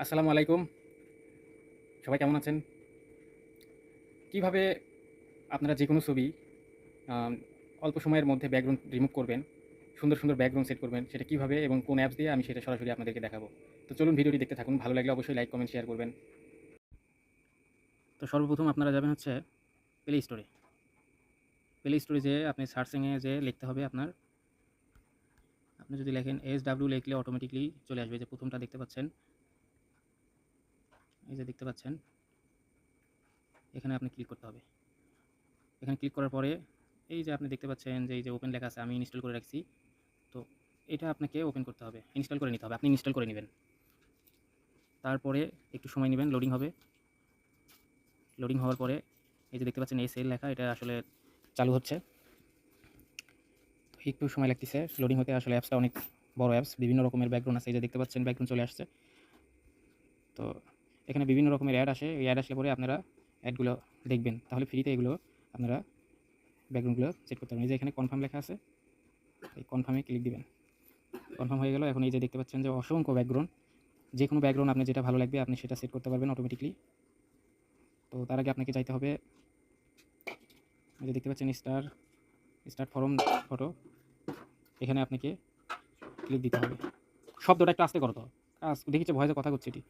আসসালামু আলাইকুম। সবাই কেমন আছেন? কিভাবে আপনারা যেকোনো ছবি আম অল্প সময়ের মধ্যে ব্যাকগ্রাউন্ড রিমুভ করবেন, সুন্দর, সুন্দর ব্যাকগ্রাউন্ড সেট করবেন, সেটা কিভাবে এবং কোন অ্যাপস দিয়ে আমি সেটা সরাসরি আপনাদেরকে দেখাবো। তো চলুন ভিডিওটি দেখতে থাকুন। ভালো লাগলে অবশ্যই লাইক, কমেন্ট, শেয়ার করবেন। তো সর্বপ্রথম আপনারা যাবেন হচ্ছে প্লে স্টোরে। প্লে স্টোরে যেয়ে আপনি সার্চিংয়ে যেয়ে লিখতে হবে আপনার, আপনি যদি লেখেন SW লিখলে অটোমেটিক্যালি চলে আসবে। যে প্রথমটা দেখতে পাচ্ছেন, এই যে দেখতে পাচ্ছেন, এখানে আপনি ক্লিক করতে হবে। এখানে ক্লিক করার পরে এই যে আপনি দেখতে পাচ্ছেন যে এই যে ওপেন লেখা আছে, আমি ইনস্টল করে রাখছি। তো এটা আপনাকে ওপেন করতে হবে, ইনস্টল করে নিতে হবে। আপনি ইনস্টল করে নেবেন। তারপরে একটু সময় নেবেন, লোডিং হবে। লোডিং হওয়ার পরে এই যে দেখতে পাচ্ছেন এসএল লেখা, এটা আসলে চালু হচ্ছে। একটু সময় লাগতেছে লোডিং হতে। আসলে অ্যাপসটা অনেক বড় অ্যাপস, বিভিন্ন রকমের ব্যাকগ্রাউন্ড আছে। এই যে দেখতে পাচ্ছেন ব্যাকগ্রাউন্ড চলে আসছে। তো এখানে বিভিন্ন রকমের অ্যাড আসে। এই অ্যাড আসলে পরে আপনারা অ্যাডগুলো দেখবেন, তাহলে ফ্রিতে এগুলো আপনারা ব্যাকগ্রাউন্ডগুলো সেট করতে পারবেন। এই যে এখানে কনফার্ম লেখা আছে, এই কনফার্মে ক্লিক দিবেন। কনফার্ম হয়ে গেল। এখন এই যে দেখতে পাচ্ছেন যে অসংখ্য ব্যাকগ্রাউন্ড, যে কোনো ব্যাকগ্রাউন্ড আপনি যেটা ভালো লাগবে আপনি সেটা সেট করতে পারবেন অটোমেটিকলি। তো তার আগে আপনাকে যাইতে হবে, এই যে দেখতে পাচ্ছেন স্টার্ট ফরম ফটো, এখানে আপনাকে ক্লিক দিতে হবে। শব্দটা একটু আস্তে করো তো, দেখিছে ভয়েসে কথা করছে এটি।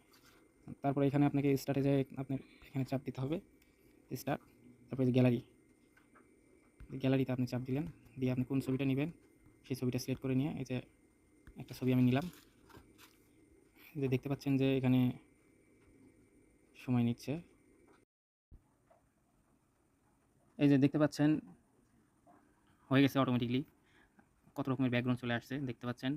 তারপরে এখানে আপনাকে স্টার্টে যায় আপনার এখানে চাপ দিতে হবে, স্টার্ট। তারপরে যে গ্যালারিতে আপনি চাপ দিলেন, দিয়ে আপনি কোন ছবিটা নেবেন সেই ছবিটা সিলেক্ট করে নিয়ে এই যে একটা ছবি আমি নিলাম। যে দেখতে পাচ্ছেন যে এখানে সময় নিচ্ছে। এই যে দেখতে পাচ্ছেন হয়ে গেছে অটোমেটিকলি, কত রকমের ব্যাকগ্রাউন্ড চলে আসছে দেখতে পাচ্ছেন।